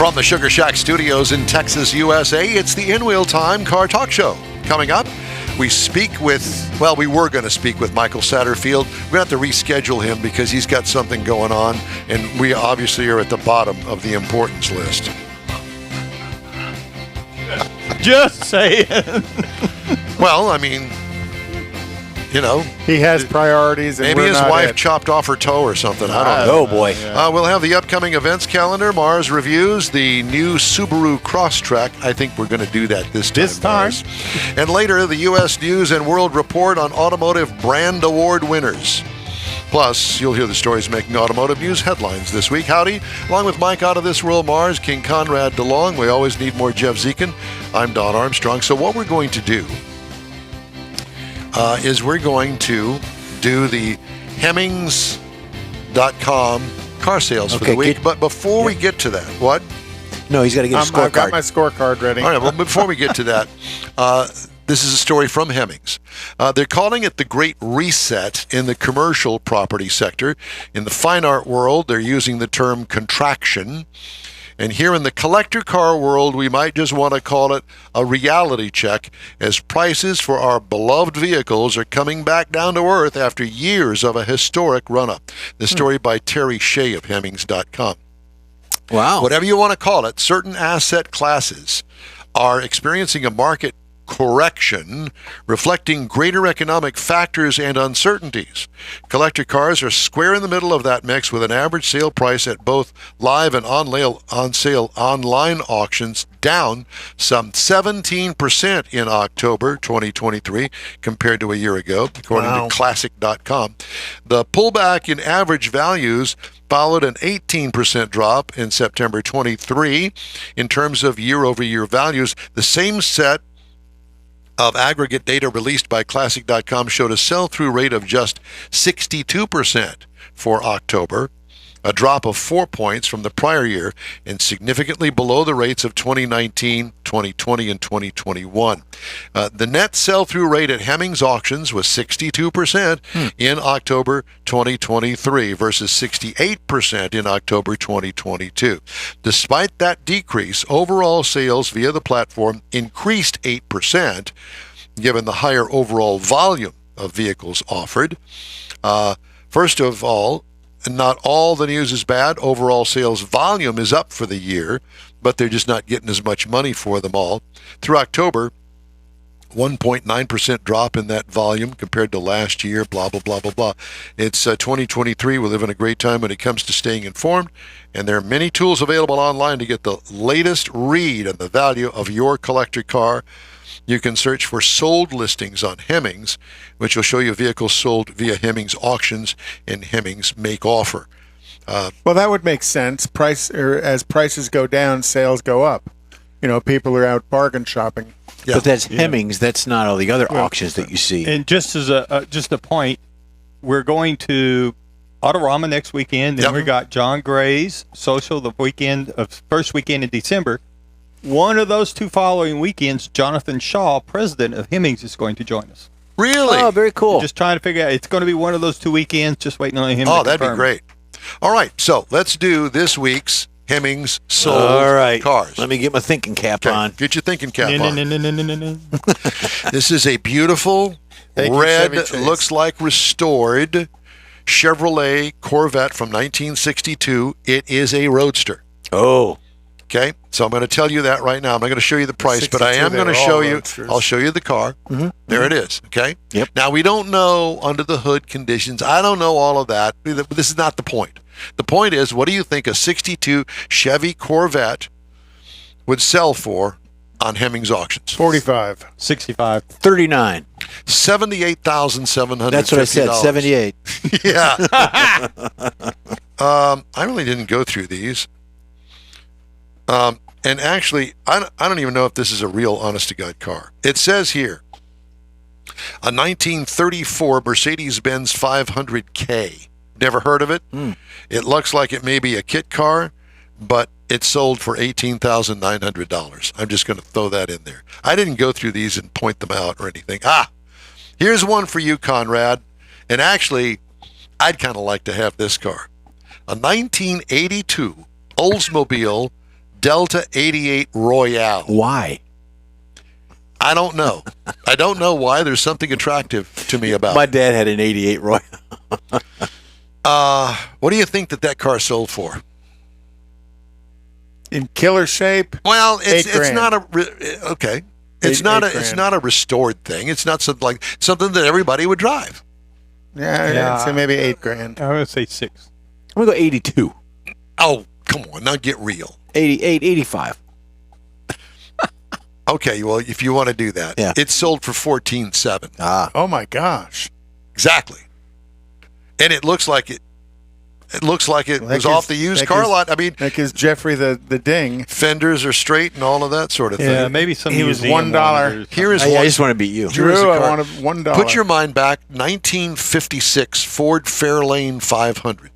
From the Sugar Shack Studios in Texas, USA, it's the In Wheel Time Car Talk Show. Coming up, we were going to speak with Michael Satterfield. We're going to have to reschedule him because he's got something going on, and we obviously are at the bottom of the importance list. Just saying. Well, I mean, he has priorities. And maybe his wife chopped off her toe or something. I don't know. Oh, boy. Yeah. We'll have the upcoming events calendar. Mars reviews the new Subaru Crosstrek. I think we're going to do that this time. Mars. And later, the U.S. News and World Report on Automotive Brand Award winners. Plus, you'll hear the stories making automotive news headlines this week. Howdy. Along with Mike Out of This World Mars, King Conrad DeLong. We always need more Jeff Zekin. I'm Don Armstrong. So what we're going to do is we're going to do the Hemmings.com car sales for the week. But before we get to that, what? No, he's got to get a scorecard. I've got my scorecard ready. All right, well, before we get to that, this is a story from Hemmings. They're calling it the Great Reset in the commercial property sector. In the fine art world, they're using the term contraction. And here in the collector car world, we might just want to call it a reality check, as prices for our beloved vehicles are coming back down to earth after years of a historic run-up. The story by Terry Shea of Hemmings.com. Wow. Whatever you want to call it, certain asset classes are experiencing a market correction reflecting greater economic factors and uncertainties. Collector cars are square in the middle of that mix, with an average sale price at both live and on sale online auctions down some 17% in October 2023 compared to a year ago, according to Classic.com. The pullback in average values followed an 18% drop in September 23 in terms of year-over-year values. The same set of aggregate data released by Classic.com showed a sell-through rate of just 62% for October, a drop of 4 points from the prior year, and significantly below the rates of 2019, 2020, and 2021. The net sell-through rate at Hemmings auctions was 62% in October 2023 versus 68% in October 2022. Despite that decrease, overall sales via the platform increased 8%, given the higher overall volume of vehicles offered. First of all, not all the news is bad. Overall sales volume is up for the year, but they're just not getting as much money for them all. Through October, 1.9% drop in that volume compared to last year, blah, blah, blah, blah, blah. It's 2023. We live in a great time when it comes to staying informed, and there are many tools available online to get the latest read on the value of your collector car. You can search for sold listings on Hemmings, which will show you vehicles sold via Hemmings auctions and Hemmings make offer. Well, that would make sense. As prices go down, sales go up. People are out bargain shopping. Yeah. But that's Hemmings. That's not all the other auctions that you see. And just as a point, we're going to Autorama next weekend. Then we got John Gray's Social the first weekend in December. One of those two following weekends, Jonathan Shaw, president of Hemmings, is going to join us. Really? Oh, very cool. We're just trying to figure out. It's going to be one of those 2 weekends. Just waiting on him. Oh, that'd be great. All right, so let's do this week's Hemmings sold cars. Let me get my thinking cap on. Get your thinking cap on. No. This is a beautiful red, looks like restored Chevrolet Corvette from 1962. It is a roadster. Oh. Okay, so I'm going to tell you that right now. I'm not going to show you the price, but I am going to show you. I'll show you the car. There it is. Okay. Yep. Now, we don't know under the hood conditions. I don't know all of that. This is not the point. The point is, what do you think a 62 Chevy Corvette would sell for on Hemmings auctions? 45. 65. 39. $78,750. That's what I said. 78. Yeah. I really didn't go through these. And actually, I don't even know if this is a real honest-to-God car. It says here, a 1934 Mercedes-Benz 500K. Never heard of it? It looks like it may be a kit car, but it sold for $18,900. I'm just going to throw that in there. I didn't go through these and point them out or anything. Here's one for you, Conrad. And actually, I'd kind of like to have this car. A 1982 Oldsmobile Delta 88 Royale. Why? I don't know. I don't know why. There's something attractive to me about My it. dad had an 88 Royal. What do you think that car sold for? In killer shape. Well, it's $8,000. not a okay. It's not a restored thing. It's not something that everybody would drive. Yeah, I'd say maybe $8,000. I would say 6. I'm going to go 82. Oh, come on, now get real. 88, 85. Okay, well, if you want to do that, Yeah. it sold for $14,700. Oh my gosh. Exactly. And it looks like it. It looks like it was off the used car lot. I mean, that gives Jeffrey the ding. fenders are straight and all of that sort of thing. Yeah, maybe some He was museum $1. ones or Here is I one. just want to beat you. Here is a Drew, I car. wanted $1. Put your mind back. 1956 Ford Fairlane 500.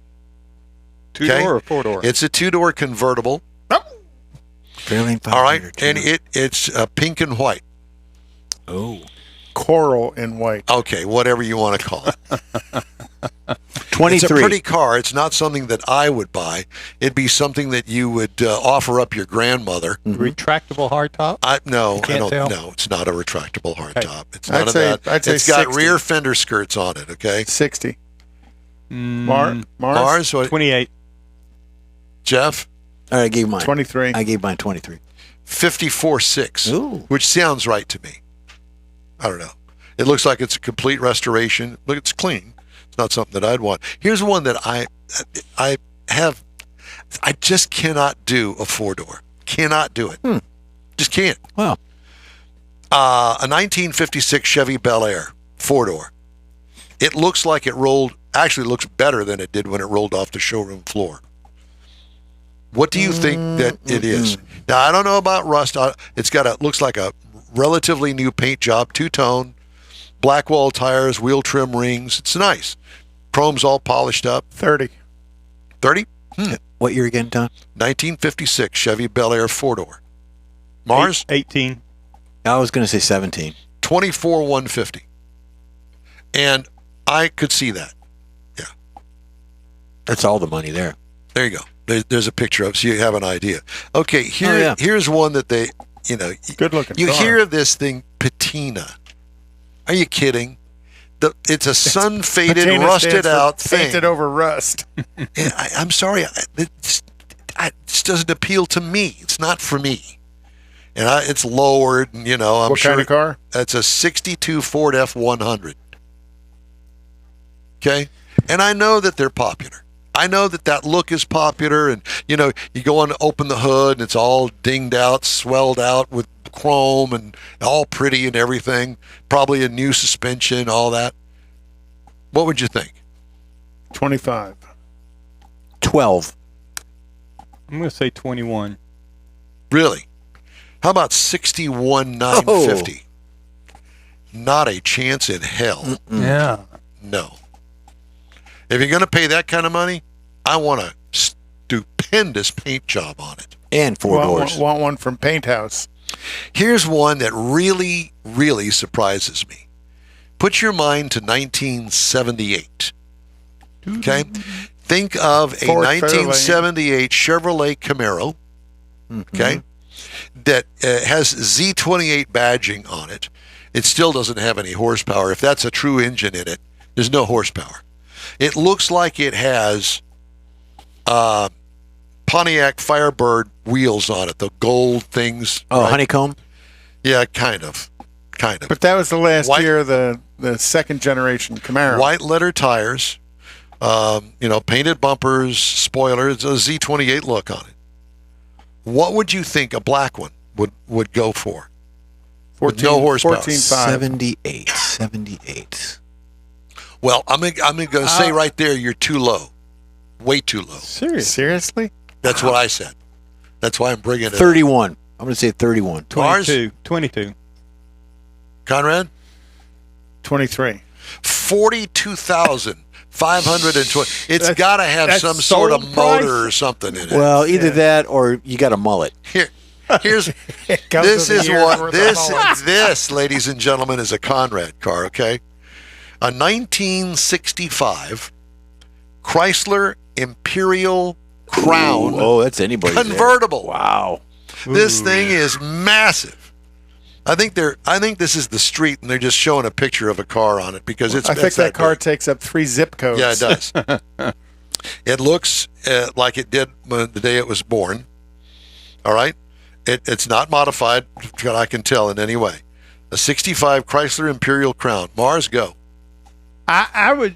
two-door Okay. or four-door. It's a two-door convertible. Fairlane 500. All right, and it's pink and white. Oh. Coral in white. Okay, whatever you want to call it. 23. It's a pretty car. It's not something that I would buy. It'd be something that you would offer up your grandmother. Retractable hardtop. No, I can't don't. tell? No, it's not a retractable hardtop. It's I'd none of say- that. I'd say It's got 60. rear fender skirts on it. Okay, 60. Mars. What, 28. Jeff, All right, I gave mine. 23. I gave mine 23. 54.6, Ooh. which sounds right to me. I don't know. It looks like it's a complete restoration. Look, it's clean. It's not something that I'd want. Here's one that I just cannot do a four-door. Cannot do it. Just can't. Wow. A 1956 Chevy Bel Air four-door. It looks like it rolled. Actually, looks better than it did when it rolled off the showroom floor. What do you think that it is? Now, I don't know about rust. Looks like a relatively new paint job, two-tone, black wall tires, wheel trim rings. It's nice. Chrome's all polished up. 30. 30? What year again, Don? 1956 Chevy Bel Air four-door. Mars? 18. I was going to say 17. 24,150. And I could see that. Yeah. That's all the money there. There you go. There's a picture of it, so you have an idea. Okay, here's one that they, Good looking you car. hear of this thing, patina. Are you kidding? It's a sun-faded, Patina stands rusted for out thing. Painted over rust. And I'm sorry, it just doesn't appeal to me. It's not for me. And it's lowered, and I'm What sure. kind of car? That's a 62 Ford F100. Okay? And I know that they're popular. I know that look is popular, and you go on to open the hood and it's all dinged out, swelled out with chrome and all pretty and everything. Probably a new suspension, all that. What would you think? 25. 12. I'm going to say 21. Really? How about 61,950? Not a chance in hell. Yeah. No. If you're going to pay that kind of money, I want a stupendous paint job on it. And four doors. Want one from Paint House. Here's one that really, really surprises me. Put your mind to 1978. Okay? Think of a Ford 1978 Chevrolet Camaro. Okay? That has Z28 badging on it. It still doesn't have any horsepower. If that's a true engine in it, there's no horsepower. It looks like it has Pontiac Firebird wheels on it, the gold things. Oh, right? honeycomb? Yeah, kind of. But that was the last White- year of the second generation Camaro. White letter tires, painted bumpers, spoilers, a Z28 look on it. What would you think a black one would go for? 14, no horsepower. 14.5. 78. Well, I'm going to say right there, you're too low. Way too low. Seriously? That's what I said. That's why I'm bringing it up. 31. I'm going to say 31. Mars? 22. Conrad? 23. 42,520. It's That's- got to have that's some sort of sold motor price. or something in it. Well, either that or you got a mullet. Here's Comes this with a is year's what worth of this mullets. this, ladies and gentlemen, is a Conrad car. Okay, a 1965 Chrysler Imperial Crown Oh, that's anybody's. convertible. Wow. This thing is massive. I think this is the street, and they're just showing a picture of a car on it because it's. I think that car big. takes up 3 zip codes. Yeah, it does. It looks like it did the day it was born. All right, it's not modified, that I can tell in any way. A '65 Chrysler Imperial Crown. Mars, go. I would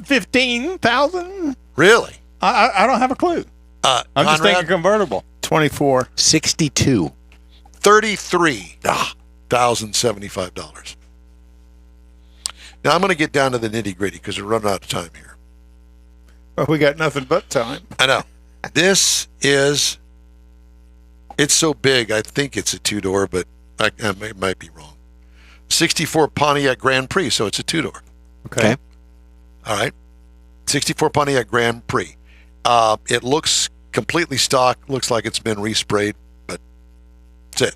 15,000. Really? I don't have a clue. I'm just thinking convertible. 24. 62. $33,075. Now I'm going to get down to the nitty gritty because we're running out of time here. Well, we got nothing but time. I know. It's so big. I think it's a 2-door, but I might be wrong. 64 Pontiac Grand Prix, so it's a 2-door. Okay. All right. 64 Pontiac Grand Prix. It looks completely stock. Looks like it's been resprayed, but that's it.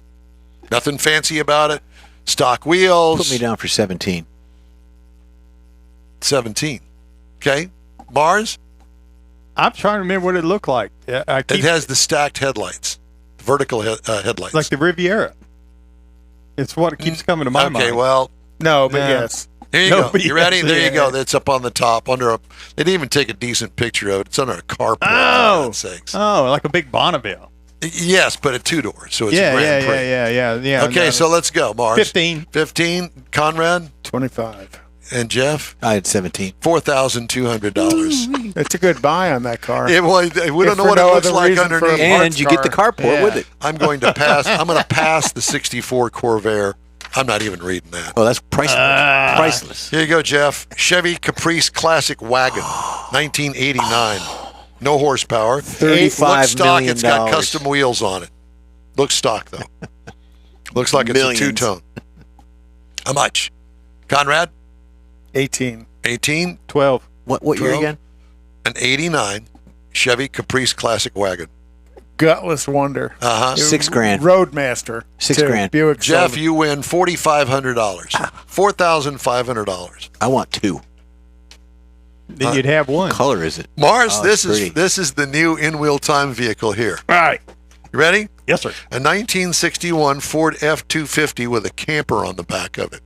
Nothing fancy about it. Stock wheels. Put me down for 17. 17. Okay. Mars? I'm trying to remember what it looked like. It has the stacked headlights, vertical headlights. Like the Riviera. It's what keeps coming to my mind. Okay, well. No, but Yeah. yes. Here you No, go. but You ready? yes, There you yeah. go. That's up on the top. They didn't even take a decent picture of it. It's under a carport. for God's sakes. Oh, like a big Bonneville. Yes, but a 2-door, so it's a Yeah, Grand Prix. yeah. Okay, no, so let's go, Mars. 15. 15, Conrad 25. and Jeff, I had 17. $4,200. It's a good buy on that car. We don't know for what no it looks other like reason for a underneath. parts And you get the car. carport Yeah. with it. I'm going to pass. I'm going to pass the '64 Corvair. I'm not even reading that. Oh, that's priceless. Priceless. Here you go, Jeff. Chevy Caprice Classic Wagon, 1989. No horsepower. $35 Looks stock. million. It's got custom wheels on it. Looks stock though. Looks like it's Millions. a 2-tone. How much? Conrad? 18. 18. 12. What year 12? again? An '89 Chevy Caprice Classic Wagon. Gutless wonder. Uh huh. $6,000. Roadmaster. $6 too. grand. Buick Jeff, Silver. you win $4,500. $4,500. I want 2. Then you'd have one. What color is it? Mars, Oh, this it's is pretty. this is the new in-wheel time vehicle here. All right. You ready? Yes, sir. A 1961 Ford F-250 with a camper on the back of it.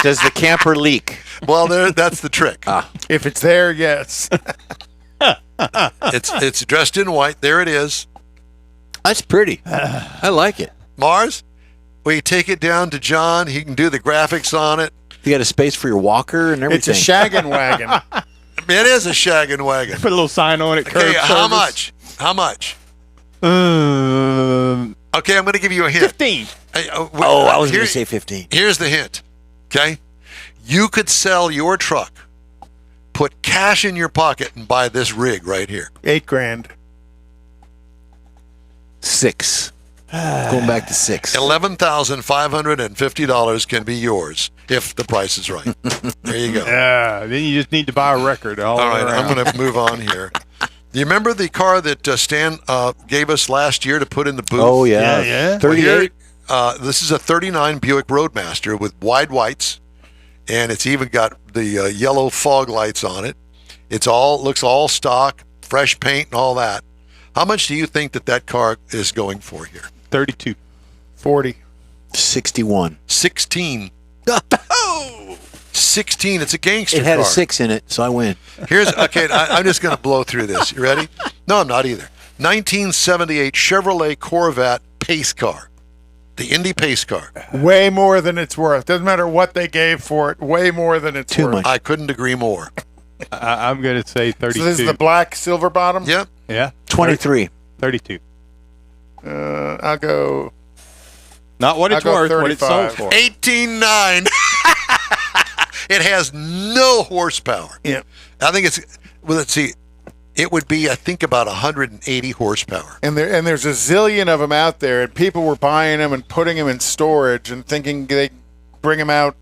Does the camper leak? Well, that's the trick. If it's there, yes. It's dressed in white. There it is. That's pretty. I like it. Mars, we take it down to John. He can do the graphics on it. You got a space for your walker and It's everything. a shaggin' wagon. It is a shaggin' wagon. Put a little sign on it. Okay, curb how service. much? How much? Um, Okay, I'm going to give you a hint. 15. Hey, I was here- going to say 15. Here's the hint. Okay? You could sell your truck, put cash in your pocket, and buy this rig right here. $8,000. 6. Going back to 6. $11,550 can be yours if the price is right. There you go. Yeah. Then you just need to buy a record. All right, around. I'm going to move on here. Do you remember the car that Stan gave us last year to put in the booth? Oh, yeah. Yeah. 38. This is a 39 Buick Roadmaster with wide whites, and it's even got the yellow fog lights on it. Looks all stock, fresh paint and all that. How much do you think that car is going for here? 32. 40. 61. 16. 16. It's a gangster It had car. a 6 in it, so I win. I'm just going to blow through this. You ready? No, I'm not either. 1978 Chevrolet Corvette pace car. The Indy pace car. Way more than it's worth. Doesn't matter what they gave for it. Way more than it's Too worth. much. I couldn't agree more. I'm going to say 32. So this is the black silver bottom? Yep. Yeah. 23. 32. I'll go. Not what it's I'll go worth, what it's sold 35. for. 18.9. It has no horsepower. Yeah. I think let's see. It would be, I think, about 180 horsepower. And there's a zillion of them out there, and people were buying them and putting them in storage and thinking they bring them out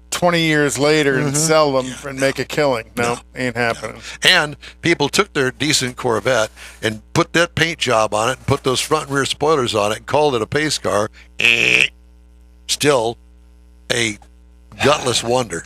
20 years later and sell them and make a killing. No, ain't happening. And people took their decent Corvette and put that paint job on it and put those front and rear spoilers on it and called it a pace car. Still a gutless wonder.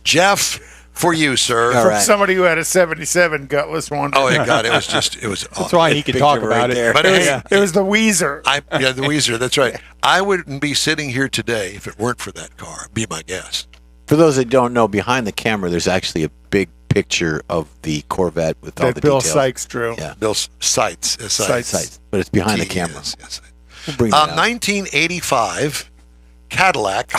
Jeff, for you, sir. All From right. somebody who had a 77 gutless one. Oh, yeah, God, it was. That's why he could talk picture about right it. there. But hey, It was the Weezer. the Weezer. That's right. I wouldn't be sitting here today if it weren't for that car. Be my guest. For those that don't know, behind the camera, there's actually a big picture of the Corvette with all That the Bill details. Sykes drew. Yeah. Bill Sights. Sights, but it's behind the camera. Yes. We'll bring that out. 1985 Cadillac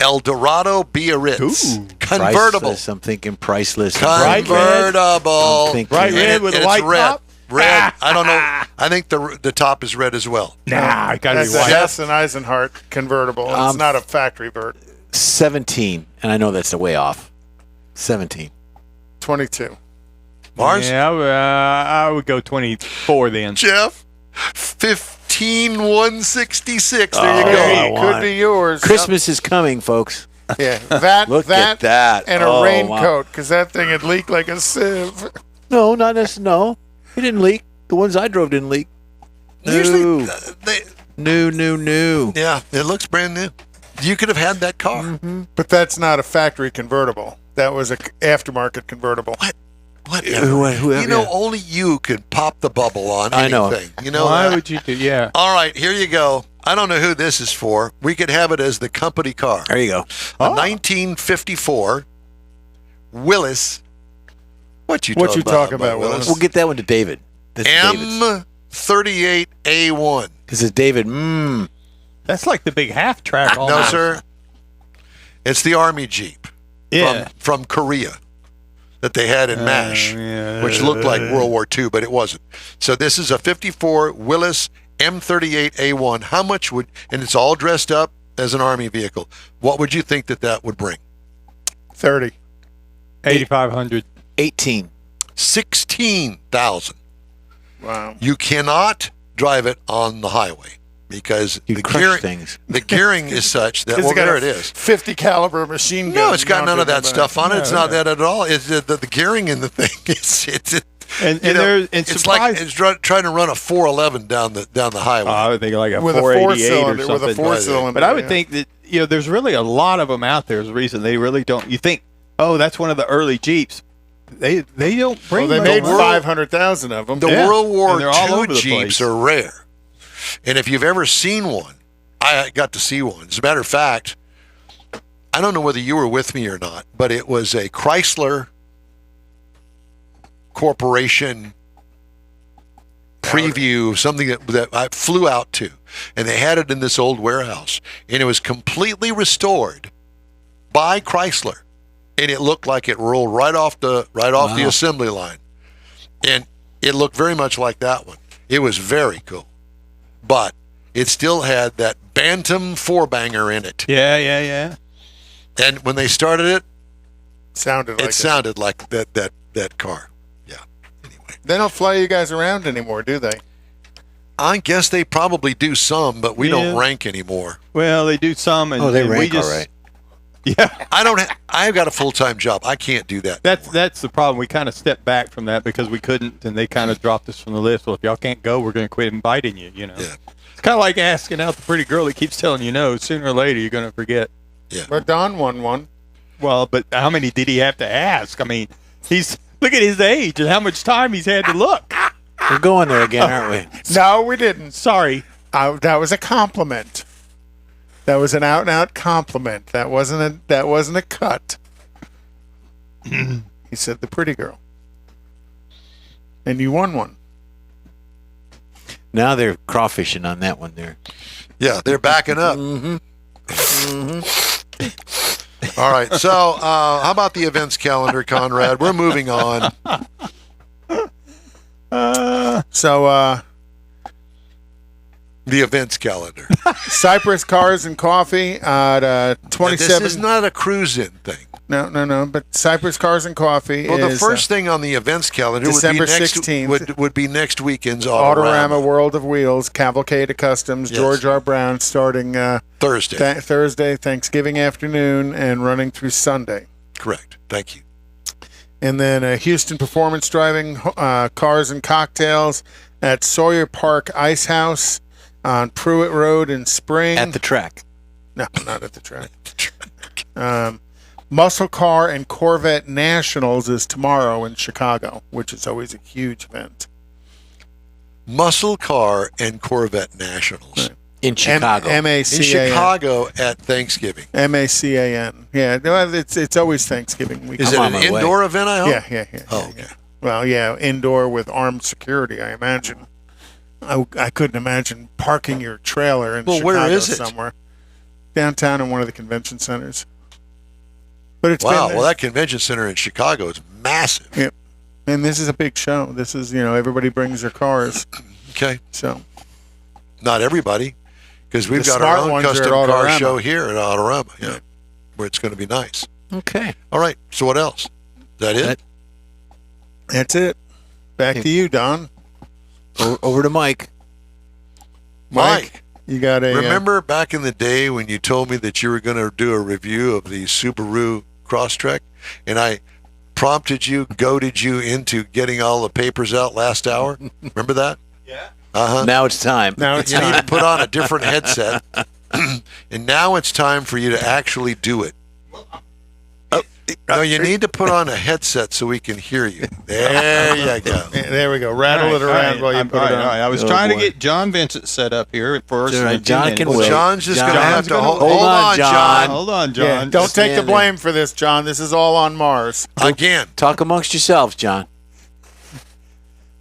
El Dorado Biarritz. Ooh. Convertible. Priceless, I'm thinking priceless. Bright red. Convertible. I'm thinking- Bright And red with a it's white red. top? Red. I don't know. I think the top is red as well. Nah, it gotta That's be a white. Hess and Eisenhart convertible. It's not a factory vert. 17, and I know that's a way off. 17. 22. Mars? Yeah, I would go 24 then. Jeff? 15166. There you Oh, go. I Hey, want could be yours. Christmas is coming, folks. Yeah, that, Look that, at that. and a Oh, raincoat, because that thing had leaked like a sieve. No, not necessarily. No, it didn't leak. The ones I drove didn't leak. Usually, No. they, New. yeah, it looks brand new. You could have had that car. But that's not a factory convertible. That was a aftermarket convertible. Whatever. Whoever, You know, yeah. only you could pop the bubble on I know. anything. You know Why that? would you do? Yeah. All right, here you go. I don't know who this is for. We could have it as the company car. There you go. A 1954 Willis. What you talking about, Willis? We'll get that one to David. That's David's. M38A1. This is David. That's like the big half track. No, almost. sir. It's the Army Jeep Yeah. from Korea that they had in MASH, yeah. which looked like World War II, but it wasn't. So this is a 54 Willis M38A1. How much would, and it's all dressed up as an Army vehicle, what would you think that would bring? 30. 8,500. 18. 16,000. Wow. You cannot drive it on the highway because You the crush gearing, things. the gearing is such that, It's well, got there a it is. 50 caliber machine gun. No, it's got none of mounted that in the stuff on it. It's No, not no. that at all. It's the gearing in the thing. It's And you know, there's and it's like surprise. it's trying to run a 411 down the highway. I would think like a With a 488 or four-cylinder. something. With a four-cylinder. But I would yeah. think that there's really a lot of them out there. Is the reason they really don't. You think, oh, that's one of the early Jeeps. They don't bring. Well, they made those. 500,000 of them. the yeah, World War and they're all over II the Jeeps place. are rare, and if you've ever seen one, I got to see one. As a matter of fact, I don't know whether you were with me or not, but it was a Chrysler Corporation preview, something that I flew out to, and they had it in this old warehouse, and it was completely restored by Chrysler, and it looked like it rolled right off the assembly line, and it looked very much like that one. It was very cool, but it still had that Bantam four-banger in it, Yeah. and when they started it, Sounded like it sounded like that car. Yeah. Anyway, They don't fly you guys around anymore, do they? I guess they probably do some, but we don't Yeah. rank anymore. Well, they do some, and They and we rank just, all right. Yeah, I don't. I've got a full-time job. I can't do that. that's the problem. We kind of stepped back from that because we couldn't, and they kind of dropped us from the list. Well, if y'all can't go, we're going to quit inviting you. You know, Yeah. it's kind of like asking out the pretty girl that keeps telling you no. Sooner or later, you're going to forget. But Don won one. Well, but how many did he have to ask? I mean, look at his age and how much time he's had to look. We're going there again, aren't we? No, we didn't. Sorry. That was a compliment. That was an out-and-out compliment. That wasn't a cut. He said the pretty girl. And you won one. Now they're crawfishing on that one there. Yeah, they're backing up. All right. So, how about the events calendar, Conrad? We're moving on. So, The events calendar. Cypress Cars and Coffee at This 27. is not a cruise-in thing. No. But Cypress Cars and Coffee Well, is the first thing on the events calendar December would be next 16th. would be next weekend's Autorama World of Wheels, Cavalcade of Customs, Yes. George R. Brown, starting Thursday. Thursday, Thanksgiving afternoon, and running through Sunday. Correct. Thank you. And then Houston Performance Driving, Cars and Cocktails at Sawyer Park Ice House on Pruitt Road in Spring. At the track. No, not at the track. Muscle Car and Corvette Nationals is tomorrow in Chicago, which is always a huge event. Muscle Car and Corvette Nationals. In Chicago. M-A-C-A-N. In Chicago at Thanksgiving. M-A-C-A-N. Yeah, no, it's always Thanksgiving week. Is I'm it on an my way. indoor event, I hope? Yeah. Oh, okay. Well, yeah, indoor with armed security, I imagine. I couldn't imagine parking your trailer in Well, Chicago where is it? somewhere. Downtown in one of the convention centers. But it's Wow, been, well, that convention center in Chicago is massive. yeah. And this is a big show. This is, everybody brings their cars. Okay. So, Not everybody, because we've The got our smart own ones are custom at car Autorama. show here at Autorama, yeah, where it's going to be nice. Okay. All right, so what else? Is that it? that's it. Back to you, Don. Over to Mike. Mike, You got a... remember back in the day when you told me that you were going to do a review of the Subaru Crosstrek, and I goaded you into getting all the papers out last hour? Remember that? Yeah. Uh-huh. Now it's time. Now it's You need to time. put on a different headset, and now it's time for you to actually do it. No, you need to put on a headset so we can hear you. There you go. There we go. Rattle it around while you put it on. I was Oh, trying boy. to get John Vincent set up here for us. All right, John can Well, wait. John's just going to John's have to gonna- hold Hold on, on, John. Hold on, Yeah, John. don't take the stand there. blame for this, John. This is all on Mars. Again, Talk amongst yourselves, John.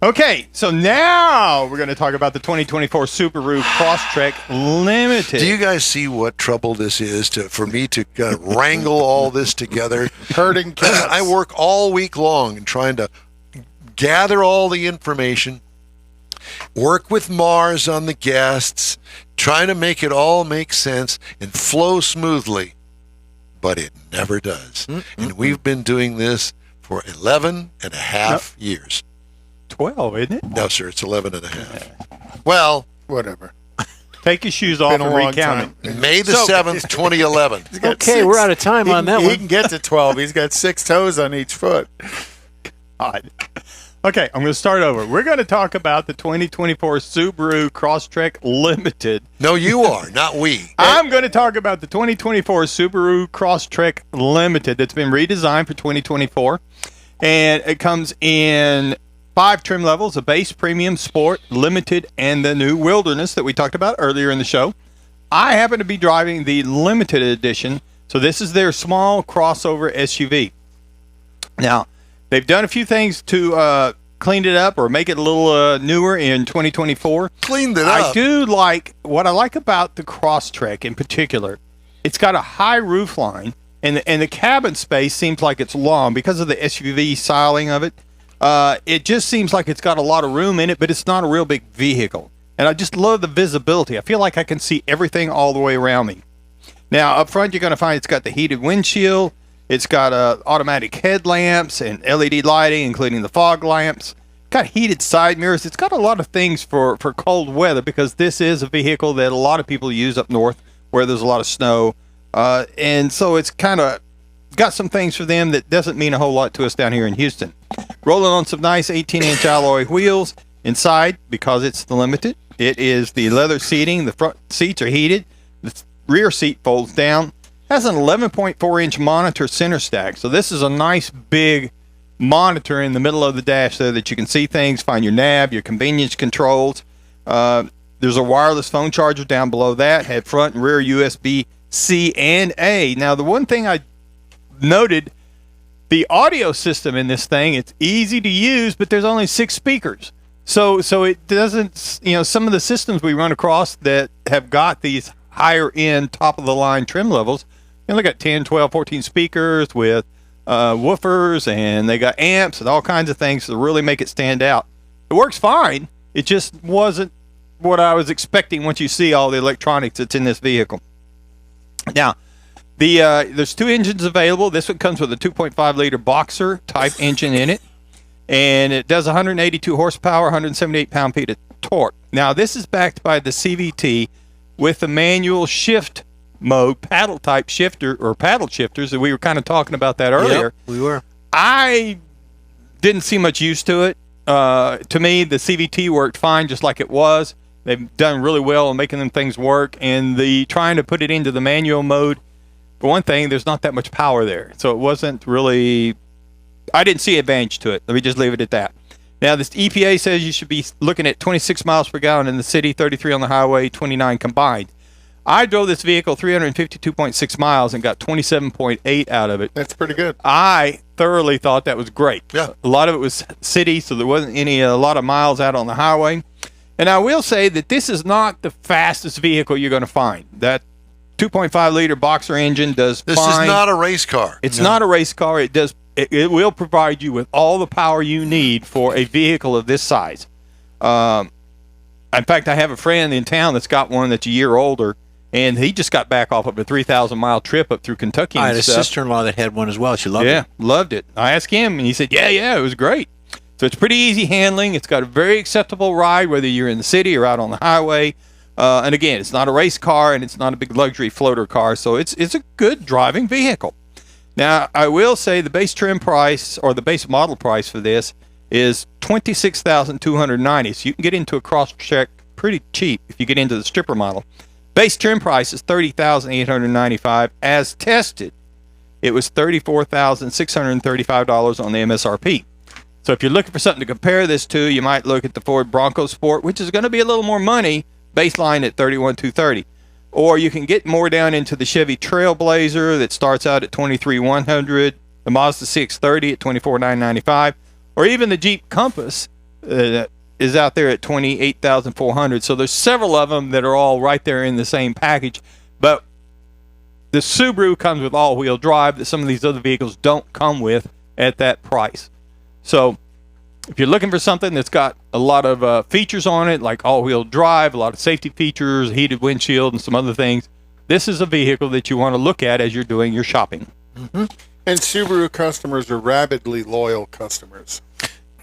Okay, so now we're going to talk about the 2024 Subaru Crosstrek Limited. do you guys see what trouble this is for me to wrangle all this together? Herding cats. I work all week long in trying to gather all the information, work with Mars on the guests, trying to make it all make sense and flow smoothly. But it never does. And we've been doing this for 11 and a half years. 12, isn't it? No, sir, it's 11 and a half. Well, Whatever. Take your shoes off Been a and long recount it. time. May the 7th, 2011. He's got Okay, we're out of time on that He one. can get to 12. He's got 6 toes on each foot. God. Okay, I'm going to start over. We're going to talk about the 2024 Subaru Crosstrek Limited. No, you are, not we. I'm going to talk about the 2024 Subaru Crosstrek Limited that's been redesigned for 2024. And it comes in 5 trim levels: a base, premium, sport, limited, and the new wilderness that we talked about earlier in the show. I happen to be driving the limited edition, so this is their small crossover SUV. Now, they've done a few things to clean it up or make it a little newer in 2024. Cleaned it I up. do like what I like about the Crosstrek in particular. It's got a high roof line, and the cabin space seems like it's long because of the SUV styling of it. It just seems like it's got a lot of room in it, but it's not a real big vehicle. And I just love the visibility. I feel like I can see everything all the way around me. Now, up front, you're going to find it's got the heated windshield. It's got automatic headlamps and LED lighting, including the fog lamps. Got heated side mirrors. It's got a lot of things for cold weather because this is a vehicle that a lot of people use up north where there's a lot of snow. And so it's kind of got some things for them that doesn't mean a whole lot to us down here in Houston. Rolling on some nice 18-inch alloy wheels. Inside, because it's the Limited, it is the leather seating. The front seats are heated. The rear seat folds down. Has an 11.4-inch monitor center stack. So this is a nice big monitor in the middle of the dash so that you can see things, find your nav, your convenience controls. There's a wireless phone charger down below that. Had front and rear USB-C and A. Now, the one thing I noted, the audio system in this thing, it's easy to use, but there's only 6 speakers. So it doesn't, some of the systems we run across that have got these higher end, top of the line trim levels, they got 10, 12, 14 speakers with woofers, and they got amps and all kinds of things to really make it stand out. It works fine. It just wasn't what I was expecting once you see all the electronics that's in this vehicle. Now, there's 2 engines available. This one comes with a 2.5 liter Boxer type engine in it, and it does 182 horsepower, 178 pound-feet of torque. Now, this is backed by the CVT with the manual shift mode, paddle type shifter or paddle shifters, and we were kind of talking about that earlier. Yep, we were. I didn't see much use to it. To me, the CVT worked fine just like it was. They've done really well on making them things work, and the trying to put it into the manual mode For one thing, there's not that much power there. So it wasn't really, I didn't see advantage to it. Let me just leave it at that. Now, this EPA says you should be looking at 26 miles per gallon in the city, 33 on the highway, 29 combined. I drove this vehicle 352.6 miles and got 27.8 out of it. That's pretty good. I thoroughly thought that was great. Yeah. A lot of it was city, so there wasn't a lot of miles out on the highway. And I will say that this is not the fastest vehicle you're going to find. That 2.5-liter boxer engine does fine. This is not a race car. It's not a race car. It will provide you with all the power you need for a vehicle of this size. In fact, I have a friend in town that's got one that's a year older, and he just got back off of a 3,000-mile trip up through Kentucky. I had and a stuff. sister-in-law that had one as well. She loved it. Yeah, loved it. I asked him, and he said, yeah, it was great. So it's pretty easy handling. It's got a very acceptable ride, whether you're in the city or out on the highway. And again, it's not a race car, and it's not a big luxury floater car, so it's a good driving vehicle. Now, I will say the base trim price, or the base model price for this, is $26,290. So you can get into a Crosstrek pretty cheap if you get into the stripper model. Base trim price is $30,895. As tested, it was $34,635 on the MSRP. So if you're looking for something to compare this to, you might look at the Ford Bronco Sport, which is going to be a little more money, baseline at $31,230. Or you can get more down into the Chevy Trailblazer that starts out at $23,100, the Mazda 630 at $24,995, or even the Jeep Compass that is out there at $28,400. So there's several of them that are all right there in the same package. But the Subaru comes with all-wheel drive that some of these other vehicles don't come with at that price. So if you're looking for something that's got a lot of features on it, like all-wheel drive, a lot of safety features, heated windshield, and some other things, this is a vehicle that you want to look at as you're doing your shopping. Mm-hmm. And Subaru customers are rabidly loyal customers.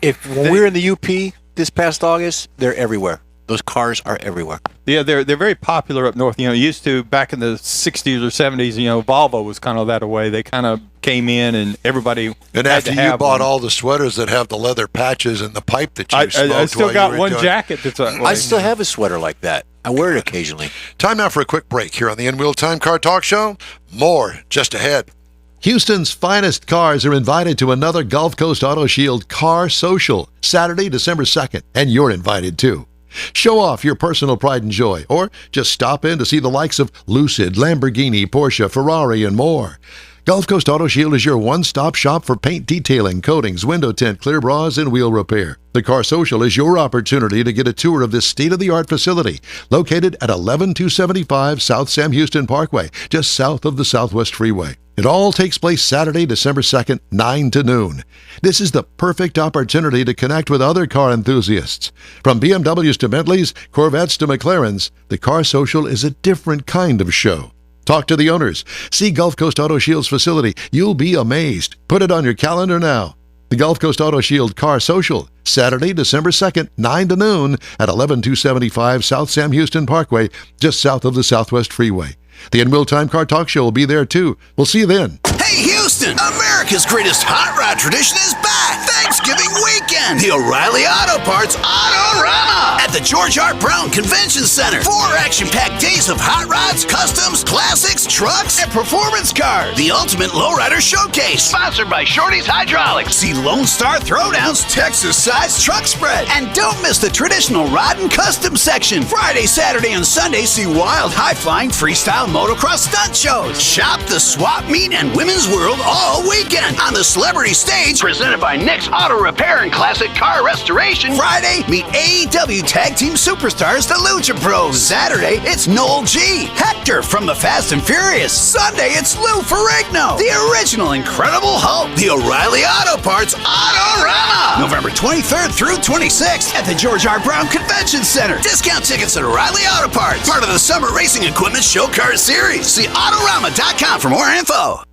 When we were in the UP this past August, they're everywhere. Those cars are everywhere. Yeah, they're very popular up north. Used to, back in the 60s or 70s, Volvo was kind of that way. They kind of came in and everybody And had after to you have bought one. all the sweaters that have the leather patches and the pipe that you smoked I still while got you were one doing- jacket that's that way. I still have a sweater like that. I wear it occasionally. Time now for a quick break here on the In-Wheel Time Car Talk Show. More just ahead. Houston's finest cars are invited to another Gulf Coast Auto Shield Car Social, Saturday, December 2nd, and you're invited too. Show off your personal pride and joy, or just stop in to see the likes of Lucid, Lamborghini, Porsche, Ferrari, and more. Gulf Coast Auto Shield is your one-stop shop for paint detailing, coatings, window tint, clear bras, and wheel repair. The Car Social is your opportunity to get a tour of this state-of-the-art facility located at 11275 South Sam Houston Parkway, just south of the Southwest Freeway. It all takes place Saturday, December 2nd, 9 to noon. This is the perfect opportunity to connect with other car enthusiasts. From BMWs to Bentleys, Corvettes to McLarens, the Car Social is a different kind of show. Talk to the owners. See Gulf Coast Auto Shield's facility. You'll be amazed. Put it on your calendar now. The Gulf Coast Auto Shield Car Social, Saturday, December 2nd, 9 to noon at 11275 South Sam Houston Parkway, just south of the Southwest Freeway. The In-Wheel Time Car Talk Show will be there too. We'll see you then. Hey Houston, America's greatest hot rod tradition is back. Thanksgiving weekend. The O'Reilly Auto Parts Autorama at the George R. Brown Convention Center. 4 action-packed days of hot rods, customs, classics, trucks, and performance cars. The ultimate lowrider showcase. Sponsored by Shorty's Hydraulics. See Lone Star Throwdowns, Texas-sized truck spread. And don't miss the traditional rod and custom section. Friday, Saturday, and Sunday, see wild, high-flying, freestyle motocross stunt shows. Shop the swap meet and women's world all weekend on the celebrity stage presented by Nick's Auto Repair and Classic Car Restoration. Friday, meet AEW Tag Team Superstars, the Lucha Bros. Saturday, it's Noel G, Hector from the Fast and Furious. Sunday, it's Lou Ferrigno, the original Incredible Hulk. The O'Reilly Auto Parts Autorama, November 23rd through 26th at the George R. Brown Convention Center. Discount tickets at O'Reilly Auto Parts, part of the Summer Racing Equipment Show Car Series. See Autorama.com for more info.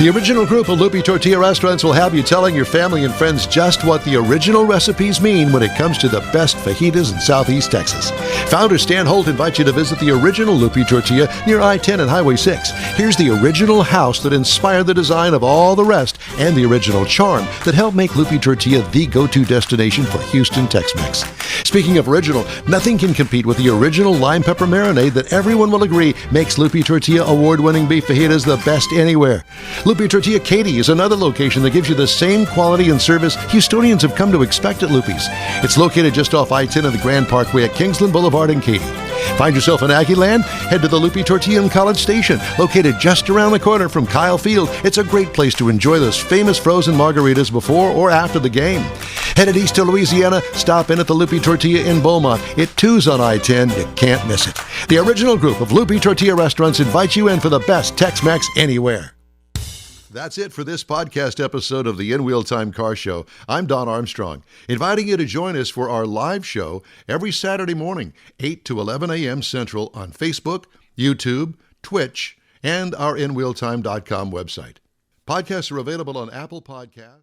The original group of Lupi Tortilla restaurants will have you telling your family and friends just what the original recipes mean when it comes to the best fajitas in Southeast Texas. Founder Stan Holt invites you to visit the original Lupi Tortilla near I-10 and Highway 6. Here's the original house that inspired the design of all the rest and the original charm that helped make Lupi Tortilla the go-to destination for Houston Tex-Mex. Speaking of original, nothing can compete with the original lime pepper marinade that everyone will agree makes Lupi Tortilla award-winning beef fajitas the best anywhere. Lupi Tortilla Katy is another location that gives you the same quality and service Houstonians have come to expect at Lupi's. It's located just off I-10 and the Grand Parkway at Kingsland Boulevard in Katy. Find yourself in Aggie Land? Head to the Lupi Tortilla in College Station, located just around the corner from Kyle Field. It's a great place to enjoy those famous frozen margaritas before or after the game. Headed east to Louisiana, stop in at the Lupi Tortilla in Beaumont. It too's on I-10. You can't miss it. The original group of Lupi Tortilla restaurants invites you in for the best Tex-Mex anywhere. That's it for this podcast episode of the In Wheel Time Car Show. I'm Don Armstrong, inviting you to join us for our live show every Saturday morning, 8 to 11 a.m. Central on Facebook, YouTube, Twitch, and our InWheelTime.com website. Podcasts are available on Apple Podcasts.